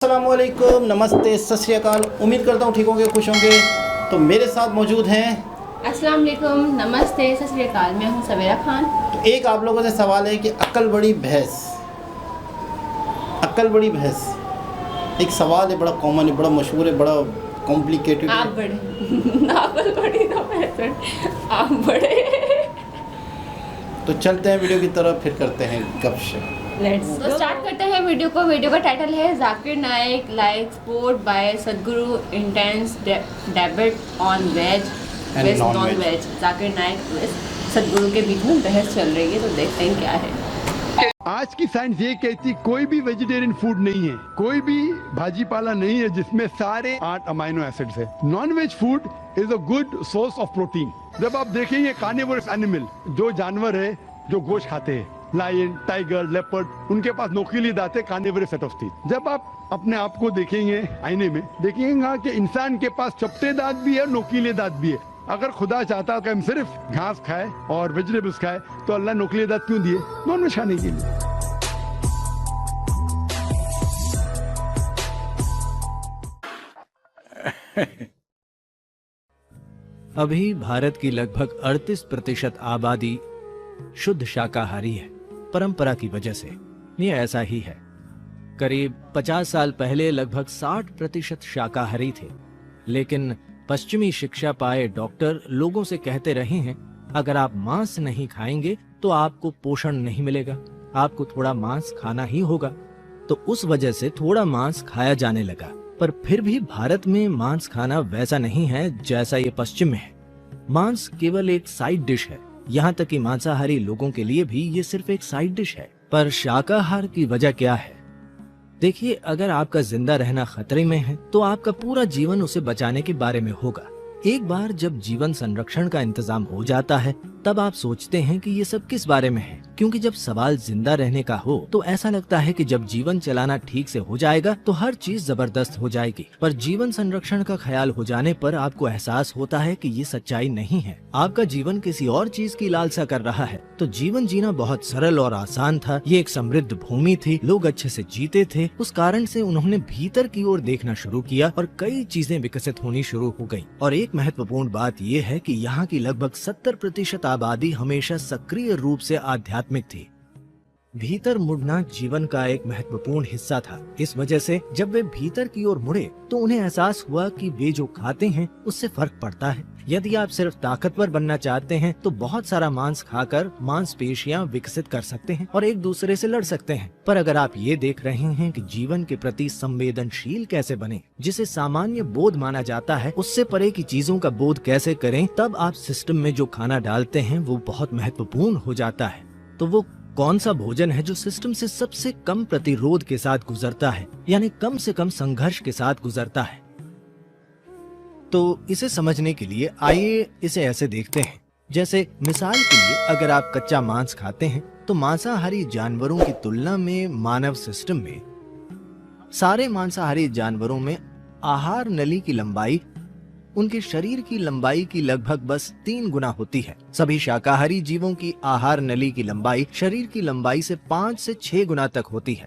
अस्सलामुअलैकुम, नमस्ते, सत श्री अकाल। उम्मीद करता हूँ ठीक होंगे, खुश होंगे। तो मेरे साथ मौजूद हैं। अस्सलाम वालेकुम, नमस्ते, सत श्री अकाल। मैं हूँ सवेरा खान। तो एक आप लोगों से सवाल है कि अक्ल बड़ी भैंस, अक्ल बड़ी भैंस एक सवाल है, बड़ा कॉमन है, बड़ा मशहूर है, बड़ा कॉम्प्लिकेटेड है। आप बड़े नावल बड़ी ना पैसे आप बड़े। तो चलते हैं वीडियो की तरफ, फिर करते हैं गपशप। तो स्टार्ट करते हैं वीडियो को। वीडियो का टाइटल है Zakir Naik like sport by Sadhguru intense debate on veg with non veg. Zakir Naik Sadhguru के बीच में बहस चल रही है, तो देखते हैं क्या है। आज की साइंस ये कहती कोई भी वेजिटेरियन फूड नहीं है, कोई भी भाजी पाला नहीं है जिसमें सारे 8 अमाइनो एसिड्स है। Non veg food is a good source of protein. जब आप देखेंगे कार्निवोरस एनिमल, जो जानवर है जो गोश्त खाते हैं, लायन, टाइगर, लेपर्ड, उनके पास नोकीली दांत है, कार्निवोरस सेट ऑफ टीथ। जब आप अपने आप को देखेंगे आईने में, देखेंगे कि इंसान के पास चपटे दांत भी है, नोकीले दांत भी है। अगर खुदा चाहता कि हम सिर्फ घास खाए और वेजिटेबल्स खाए, तो अल्लाह नोकीले दांत क्यों दिए? नॉन वेज खाने के लिए। अभी भारत की लगभग 38% आबादी शुद्ध शाकाहारी है, परंपरा की वजह से। ये ऐसा ही है। करीब 50 साल पहले लगभग 60% शाकाहारी थे, लेकिन पश्चिमी शिक्षा पाए डॉक्टर लोगों से कहते रहे हैं, अगर आप मांस नहीं खाएंगे तो आपको पोषण नहीं मिलेगा, आपको थोड़ा मांस खाना ही होगा। तो उस वजह से थोड़ा मांस खाया जाने लगा। पर फिर भी भारत में मांस खाना वैसा नहीं है जैसा ये पश्चिम में है। मांस केवल एक साइड डिश है। यहाँ तक कि मांसाहारी लोगों के लिए भी ये सिर्फ एक साइड डिश है। पर शाकाहार की वजह क्या है? देखिए, अगर आपका जिंदा रहना खतरे में है तो आपका पूरा जीवन उसे बचाने के बारे में होगा। एक बार जब जीवन संरक्षण का इंतजाम हो जाता है, तब आप सोचते हैं कि ये सब किस बारे में है, क्योंकि जब सवाल जिंदा रहने का हो तो ऐसा लगता है कि जब जीवन चलाना ठीक से हो जाएगा तो हर चीज जबरदस्त हो जाएगी। पर जीवन संरक्षण का ख्याल हो जाने पर आपको एहसास होता है कि ये सच्चाई नहीं है। आपका जीवन किसी और चीज की लालसा कर रहा है। तो जीवन जीना बहुत सरल और आसान था। ये एक समृद्ध भूमि थी, लोग अच्छे से जीते थे। उस कारण से उन्होंने भीतर की ओर देखना शुरू किया और कई चीजें विकसित होनी शुरू हो गयी। और एक महत्वपूर्ण बात यह है कि यहाँ की लगभग 70% आबादी हमेशा सक्रिय रूप से आध्यात्मिक थी। भीतर मुड़ना जीवन का एक महत्वपूर्ण हिस्सा था। इस वजह से जब वे भीतर की ओर मुड़े तो उन्हें एहसास हुआ कि वे जो खाते हैं उससे फर्क पड़ता है। यदि आप सिर्फ ताकतवर बनना चाहते हैं तो बहुत सारा मांस खाकर मांसपेशियां विकसित कर सकते हैं और एक दूसरे से लड़ सकते हैं। पर अगर आप ये देख रहे हैं कि जीवन के प्रति संवेदनशील कैसे बने, जिसे सामान्य बोध माना जाता है, उससे परे की चीजों का बोध कैसे करें, तब आप सिस्टम में जो खाना डालते हैं वो बहुत महत्वपूर्ण हो जाता है। तो वो कौन सा भोजन है जो सिस्टम से सबसे कम प्रतिरोध के साथ गुजरता है, यानी कम से कम संघर्ष के साथ गुजरता है? तो इसे समझने के लिए आइए इसे ऐसे देखते हैं। जैसे मिसाल के लिए, अगर आप कच्चा मांस खाते हैं तो मांसाहारी जानवरों की तुलना में मानव सिस्टम में, सारे मांसाहारी जानवरों में आहार नली की लंबाई उनके शरीर की लंबाई की लगभग बस 3 गुना होती है। सभी शाकाहारी जीवों की आहार नली की लंबाई शरीर की लंबाई से 5 से 6 गुना तक होती है।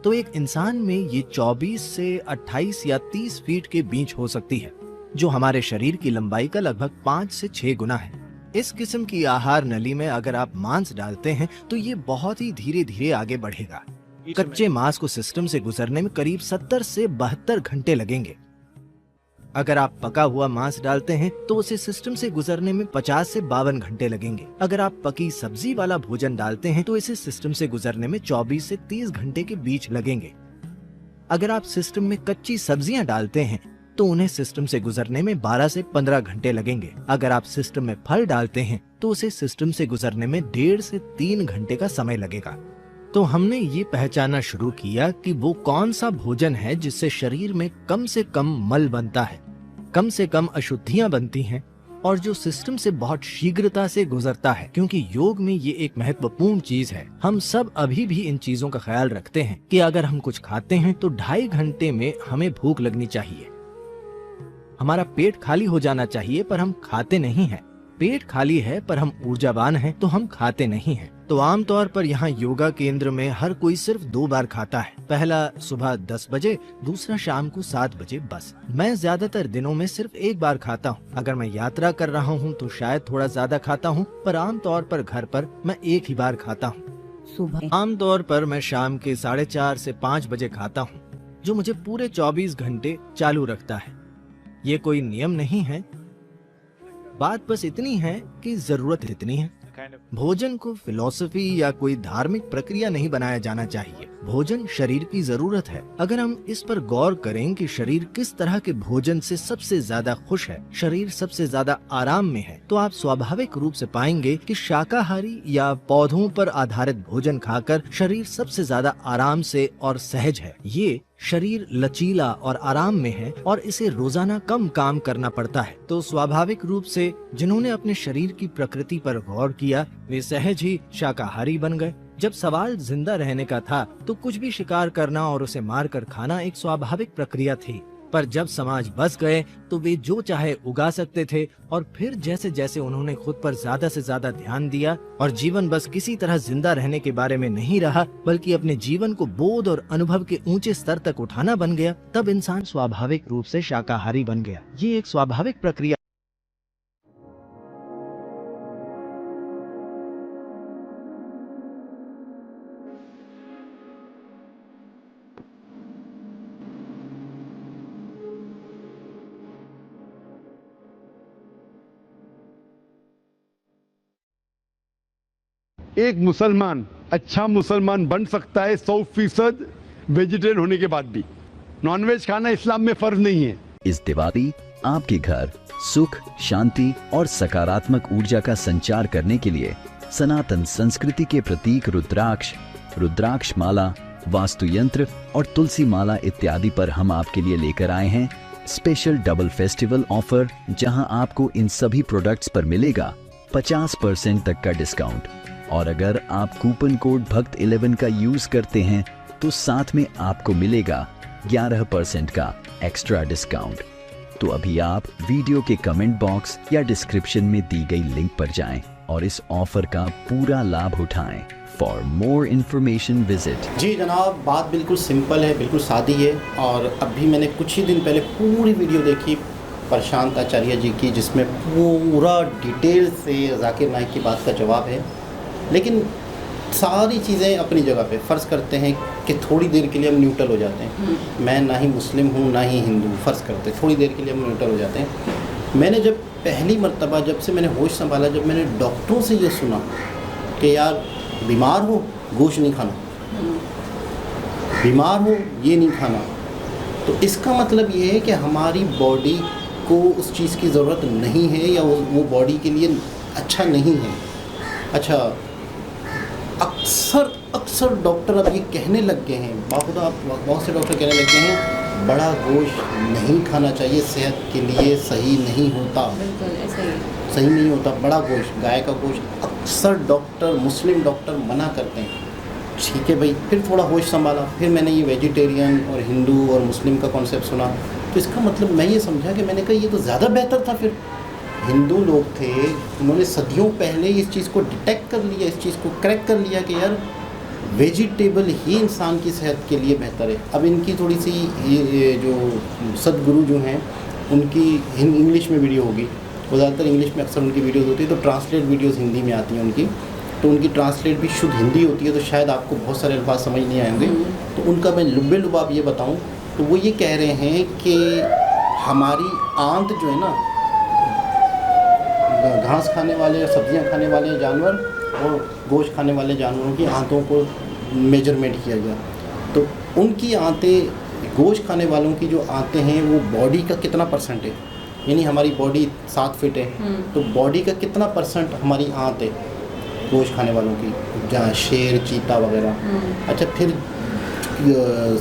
तो एक इंसान में ये 24 से 28 या 30 फीट के बीच हो सकती है, जो हमारे शरीर की लंबाई का लगभग 5 से 6 गुना है। इस किस्म की आहार नली में अगर आप मांस डालते हैं तो ये बहुत ही धीरे धीरे आगे बढ़ेगा। कच्चे मांस को सिस्टम से गुजरने में करीब 70 से 72 घंटे लगेंगे। अगर आप पका हुआ मांस डालते हैं तो उसे सिस्टम से गुजरने में 50 से 52 घंटे लगेंगे। अगर आप पकी सब्जी वाला भोजन डालते हैं तो इसे सिस्टम से गुजरने में 24 से 30 घंटे के बीच लगेंगे। अगर आप सिस्टम में कच्ची सब्जियां डालते हैं तो उन्हें सिस्टम से गुजरने में 12 से 15 घंटे लगेंगे। अगर आप सिस्टम में फल डालते हैं तो उसे सिस्टम से गुजरने में 1.5 से 3 घंटे का समय लगेगा। तो हमने ये पहचानना शुरू किया कि वो कौन सा भोजन है जिससे शरीर में कम से कम मल बनता है, कम से कम अशुद्धियां बनती हैं, और जो सिस्टम से बहुत शीघ्रता से गुजरता है। क्योंकि योग में ये एक महत्वपूर्ण चीज है। हम सब अभी भी इन चीजों का ख्याल रखते हैं कि अगर हम कुछ खाते हैं तो 2.5 घंटे में हमें भूख लगनी चाहिए, हमारा पेट खाली हो जाना चाहिए, पर हम खाते नहीं हैं। पेट खाली है पर हम ऊर्जावान हैं तो हम खाते नहीं हैं। तो आमतौर पर यहाँ योगा केंद्र में हर कोई सिर्फ 2 बार खाता है। पहला सुबह 10 बजे, दूसरा शाम को 7 बजे बस। मैं ज्यादातर दिनों में सिर्फ 1 बार खाता हूँ। अगर मैं यात्रा कर रहा हूँ तो शायद थोड़ा ज्यादा खाता हूँ, पर आमतौर पर घर पर मैं 1 ही बार खाता हूँ। सुबह आमतौर पर मैं शाम के 4:30 से 5 बजे खाता हूँ, जो मुझे पूरे 24 घंटे चालू रखता है। ये कोई नियम नहीं है, बात बस इतनी है कि जरूरत इतनी है। भोजन को फिलॉसफी या कोई धार्मिक प्रक्रिया नहीं बनाया जाना चाहिए। भोजन शरीर की जरूरत है। अगर हम इस पर गौर करें कि शरीर किस तरह के भोजन से सबसे ज्यादा खुश है, शरीर सबसे ज्यादा आराम में है, तो आप स्वाभाविक रूप से पाएंगे कि शाकाहारी या पौधों पर आधारित भोजन खाकर शरीर सबसे ज्यादा आराम से और सहज है। ये शरीर लचीला और आराम में है और इसे रोजाना कम काम करना पड़ता है। तो स्वाभाविक रूप से जिन्होंने अपने शरीर की प्रकृति पर गौर किया, वे सहज ही शाकाहारी बन गए। जब सवाल जिंदा रहने का था तो कुछ भी शिकार करना और उसे मार कर खाना एक स्वाभाविक प्रक्रिया थी। पर जब समाज बस गए तो वे जो चाहे उगा सकते थे, और फिर जैसे जैसे उन्होंने खुद पर ज्यादा से ज्यादा ध्यान दिया और जीवन बस किसी तरह जिंदा रहने के बारे में नहीं रहा, बल्कि अपने जीवन को बोध और अनुभव के ऊंचे स्तर तक उठाना बन गया, तब इंसान स्वाभाविक रूप से शाकाहारी बन गया। ये एक स्वाभाविक प्रक्रिया। एक मुसलमान अच्छा मुसलमान बन सकता है 100% वेजिटेरियन होने के बाद भी। नॉनवेज खाना इस्लाम में फर्ज नहीं है। इस दिवाली आपके घर सुख, शांति और सकारात्मक ऊर्जा का संचार करने के लिए सनातन संस्कृति के प्रतीक रुद्राक्ष माला, वास्तु यंत्र और तुलसी माला इत्यादि पर हम आपके लिए लेकर आए हैं स्पेशल डबल फेस्टिवल ऑफर, जहां आपको इन सभी प्रोडक्ट्स पर मिलेगा 50% तक का डिस्काउंट। और अगर आप कूपन कोड भक्त 11 का यूज करते हैं तो साथ में आपको मिलेगा 11% का एक्स्ट्रा डिस्काउंट। तो अभी आप वीडियो के कमेंट बॉक्स या डिस्क्रिप्शन में दी गई लिंक पर जाएं और इस ऑफर का पूरा लाभ उठाएं। For more information visit. जी जनाब, बात बिल्कुल सिंपल है, बिल्कुल सादी है। और अभी मैंने कुछ ही दिन पहले पूरी वीडियो देखी प्रशांत आचार्य जी की, जिसमें पूरा डिटेल से जाकिर नाइक की बात का जवाब है। लेकिन सारी चीज़ें अपनी जगह पे फ़र्ज़ करते हैं कि थोड़ी देर के लिए हम न्यूट्रल हो जाते हैं। मैं ना ही मुस्लिम हूँ ना ही हिंदू, फ़र्ज़ करते थोड़ी देर के लिए हम न्यूट्रल हो जाते हैं। मैंने जब पहली मर्तबा, जब से मैंने होश संभाला, जब मैंने डॉक्टरों से ये सुना कि यार बीमार हो गोश्त नहीं खाना, बीमार हो ये नहीं खाना, तो इसका मतलब ये है कि हमारी बॉडी को उस चीज़ की ज़रूरत नहीं है या वो बॉडी के लिए अच्छा नहीं है। अच्छा, अक्सर डॉक्टर अब ये कहने लग गए हैं, बहुत से डॉक्टर कहने लग गए हैं बड़ा गोश्त नहीं खाना चाहिए, सेहत के लिए सही नहीं होता। बिल्कुल ऐसा ही, सही नहीं होता बड़ा गोश्त, गाय का गोश्त। अक्सर डॉक्टर, मुस्लिम डॉक्टर मना करते हैं। ठीक है भाई, फिर थोड़ा होश संभाला, फिर मैंने ये वेजिटेरियन और हिंदू और मुस्लिम का कॉन्सेप्ट सुना, तो इसका मतलब मैं ये समझा कि मैंने कहा ये तो ज़्यादा बेहतर था। फिर हिंदू लोग थे, उन्होंने सदियों पहले इस चीज़ को डिटेक्ट कर लिया, इस चीज़ को क्रैक कर लिया कि यार वेजिटेबल ही इंसान की सेहत के लिए बेहतर है। अब इनकी थोड़ी सी ये जो सदगुरु जो हैं उनकी इंग्लिश में वीडियो होगी, वो ज़्यादातर इंग्लिश में अक्सर उनकी वीडियोज़ होती है, तो ट्रांसलेट वीडियोज़ हिंदी में आती हैं उनकी, तो उनकी ट्रांसलेट भी शुद्ध हिंदी होती है, तो शायद आपको बहुत सारे अल्फाज समझ नहीं आएंगे। तो उनका मैं लुब्बे लुबाब ये बताऊँ तो वो ये कह रहे हैं कि हमारी आंत जो है ना, घास खाने वाले, सब्जियां खाने वाले जानवर और गोश्त खाने वाले जानवरों की आंतों को मेजरमेंट किया गया, तो उनकी आंतें, गोश्त खाने वालों की जो आंतें हैं वो बॉडी का कितना परसेंट है, यानी हमारी बॉडी 7 फीट है, तो बॉडी का कितना परसेंट हमारी आंत है गोश्त खाने वालों की, जहाँ शेर, चीता वगैरह। अच्छा, फिर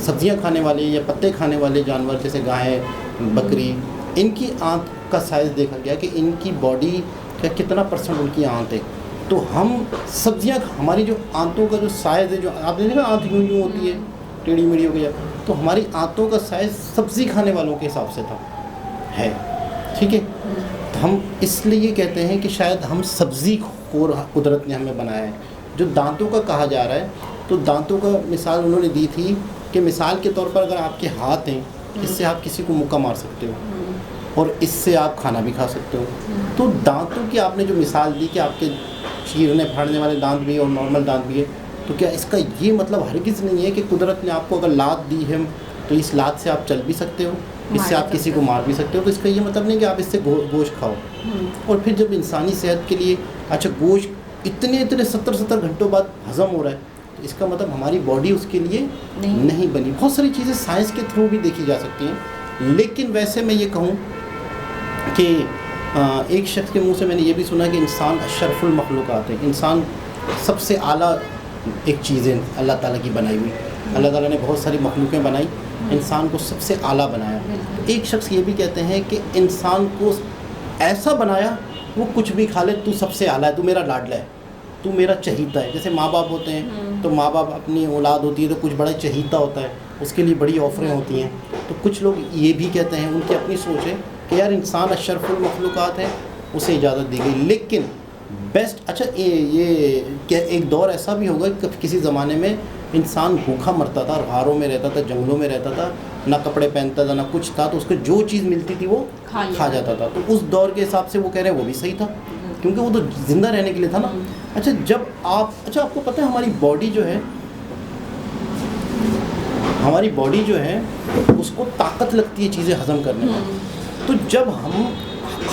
सब्जियां खाने वाले या पत्ते खाने वाले जानवर जैसे गाय, बकरी, इनकी आंत का साइज़ देखा गया कि इनकी बॉडी का कितना परसेंट उनकी आंत है। तो हम सब्जियां, हमारी जो आंतों का जो साइज़ है, जो आप देखिए ना आंत यूँ होती है, टेढ़ी मेढ़ी हो गई, तो हमारी आंतों का साइज़ सब्ज़ी खाने वालों के हिसाब से था है। ठीक है, तो हम इसलिए कहते हैं कि शायद हम सब्ज़ी खोर कुदरत ने हमें बनाया है। जो दांतों का कहा जा रहा है, तो दांतों का मिसाल उन्होंने दी थी कि मिसाल के तौर पर अगर आपके हाथ हैं, इससे आप किसी को मुक्का मार सकते हो और इससे आप खाना भी खा सकते हो। तो दांतों की आपने जो मिसाल दी कि आपके चीरने फाड़ने वाले दांत भी है और नॉर्मल दांत भी है, तो क्या इसका ये मतलब हरगिज़ नहीं है कि कुदरत ने आपको अगर लात दी है तो इस लात से आप चल भी सकते हो, इससे आप किसी को मार भी सकते हो। तो इसका ये मतलब नहीं कि आप इससे गोश्त खाओ। और फिर जब इंसानी सेहत के लिए अच्छा गोश्त इतने 70 घंटों बाद हज़म हो रहा है, तो इसका मतलब हमारी बॉडी उसके लिए नहीं बनी। बहुत सारी चीज़ें साइंस के थ्रू भी देखी जा सकती हैं। लेकिन वैसे मैं ये कहूँ कि एक शख्स के मुंह से मैंने ये भी सुना कि इंसान अशरफुल मखलूक़ात है, इंसान सबसे आला एक चीज़ है अल्लाह ताला की बनाई हुई। अल्लाह ताला ने बहुत सारी मखलूक़ें बनाई, इंसान को सबसे आला बनाया। एक शख्स ये भी कहते हैं कि इंसान को ऐसा बनाया वो कुछ भी खा ले, तू सबसे आला है, तू मेरा लाडला है, तू मेरा चहीता है। जैसे माँ बाप होते हैं तो माँ बाप अपनी औलाद होती है तो कुछ बड़ा चहीता होता है, उसके लिए बड़ी ऑफरें होती हैं। तो कुछ लोग ये भी कहते हैं, उनकी अपनी सोच है कि यार इंसान अशरफुल मखलूक़ात है, उसे इजाज़त दी गई। लेकिन बेस्ट अच्छा ये क्या एक दौर ऐसा भी होगा कि किसी ज़माने में इंसान भूखा मरता था, गारों में रहता था, जंगलों में रहता था, ना कपड़े पहनता था ना कुछ था, तो उसको जो चीज़ मिलती थी वो खा जाता था। तो उस दौर के हिसाब से वो कह रहे हैं वो भी सही था, क्योंकि वो तो ज़िंदा रहने के लिए था ना। अच्छा जब आपको पता है हमारी बॉडी जो है उसको ताकत लगती है चीज़ें हज़म करने में। तो जब हम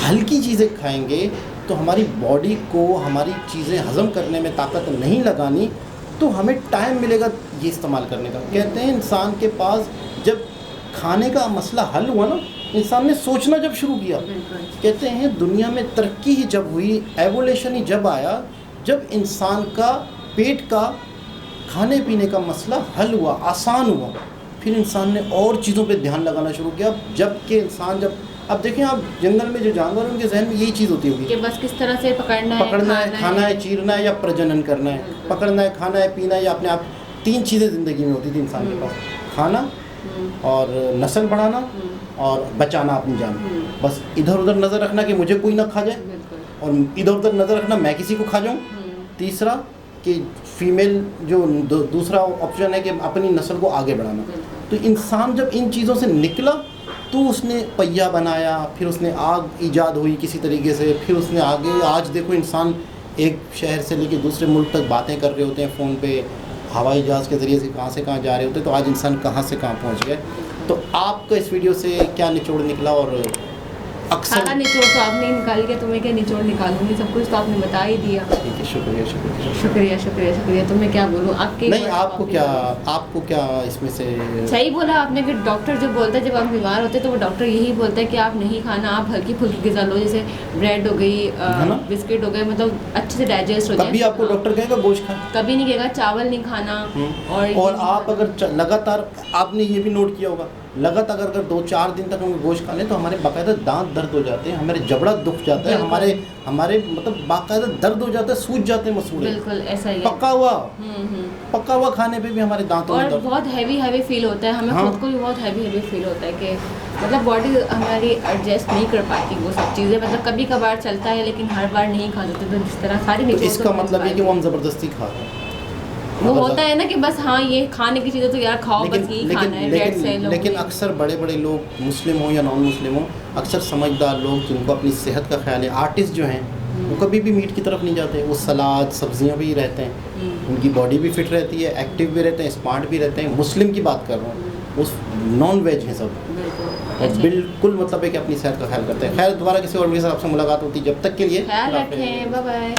हल्की चीज़ें खाएंगे तो हमारी बॉडी को हमारी चीज़ें हज़म करने में ताकत नहीं लगानी, तो हमें टाइम मिलेगा ये इस्तेमाल करने का। कहते हैं इंसान के पास जब खाने का मसला हल हुआ ना, इंसान ने सोचना जब शुरू किया, कहते हैं दुनिया में तरक्की ही जब हुई, एवोल्यूशन ही जब आया, जब इंसान का पेट का खाने पीने का मसला हल हुआ, आसान हुआ, फिर इंसान ने और चीज़ों पे ध्यान लगाना शुरू किया। जबकि इंसान जब अब देखें आप जंगल में जो जानवर हैं उनके जहन में यही चीज़ होती होगी कि बस किस तरह से पकड़ना है, खाना है, चीरना है या प्रजनन करना है, पकड़ना है, खाना है, पीना है या अपने आप। 3 चीज़ें ज़िंदगी में होती थी इंसान के पास, खाना और नस्ल बढ़ाना और बचाना अपनी जान। बस इधर उधर नज़र रखना कि मुझे कोई ना खा जाए, और इधर उधर नज़र रखना मैं किसी को खा जाऊँ। तीसरा कि फीमेल जो दूसरा ऑप्शन है कि अपनी नस्ल को आगे बढ़ाना। तो इंसान जब इन चीज़ों से निकला तो उसने पहिया बनाया, फिर उसने आग ईजाद हुई किसी तरीके से, फिर उसने आगे आज देखो इंसान एक शहर से लेकर दूसरे मुल्क तक बातें कर रहे होते हैं फ़ोन पे, हवाई जहाज़ के ज़रिए से कहाँ जा रहे होते हैं। तो आज इंसान कहाँ से कहाँ पहुँच गया। तो आपका इस वीडियो से क्या निचोड़ निकला? और सारा निचोड़ तो आपने निकाल के, तुम्हें क्या निचोड़ निकालूंगी, सब कुछ तो आपने बता ही दिया। ठीक है, शुक्रिया शुक्रिया शुक्रिया शुक्रिया शुक्रिया। तो मैं क्या बोलूँ आपके नहीं, आपको क्या इसमें से सही बोला आपने कि डॉक्टर जो बोलता है जब आप बीमार होते हैं तो वो डॉक्टर यही बोलता है कि आप नहीं खाना, आप हल्की फुल्की ग़िज़ा लो, जैसे ब्रेड हो गई, बिस्किट हो गए, मतलब अच्छे से डाइजेस्ट हो जाए। कभी आपको डॉक्टर कहेगा गोश्त खा, कभी नहीं कहेगा चावल नहीं खाना। और आप अगर लगातार, आपने ये भी नोट किया होगा, लगातार अगर 2-4 दिन तक हम गोश्त खा लें तो हमारे बाकायदा दांत दर्द हो जाते हैं, हमारे जबड़ा दुख जाता है, हमारे मतलब बाकायदा दर्द हो जाता है, सूज जाते हैं मसूड़े। बिल्कुल ऐसा ही है। पका हुआ खाने पे भी हमारे दांतों में दर्द, बहुत हैवी फील होता है हमें। खुद को भी बहुत हैवी फील होता है कि मतलब बॉडी हमारी एडजस्ट नहीं कर पाती वो सब चीज़ें। मतलब कभी कभार चलता है लेकिन हर बार नहीं खा सकते। तो जिस तरह सारी तो इसका मतलब है कि वो हम ज़बरदस्ती खा रहे हैं। वो होता है ना कि बस हाँ ये खाने की चीज़ें तो यार खाओ, बस यही खाना है। लेकिन अक्सर बड़े बड़े लोग, मुस्लिम हो या नॉन मुस्लिम हो, अक्सर समझदार लोग जिनको अपनी सेहत का ख्याल है, आर्टिस्ट जो हैं वो कभी भी मीट की तरफ नहीं जाते, वो सलाद सब्जियां भी रहते हैं, उनकी बॉडी भी फिट रहती है, एक्टिव भी रहते हैं, स्मार्ट भी रहते हैं। मुस्लिम की बात कर रहा हूँ, वो नॉन वेज हैं सब, और बिल्कुल मतलब है कि अपनी सेहत का ख्याल करते हैं। खैर दोबारा किसी और के साथ आपसे मुलाकात होती है, जब तक के लिए ख्याल रखें, बाय बाय।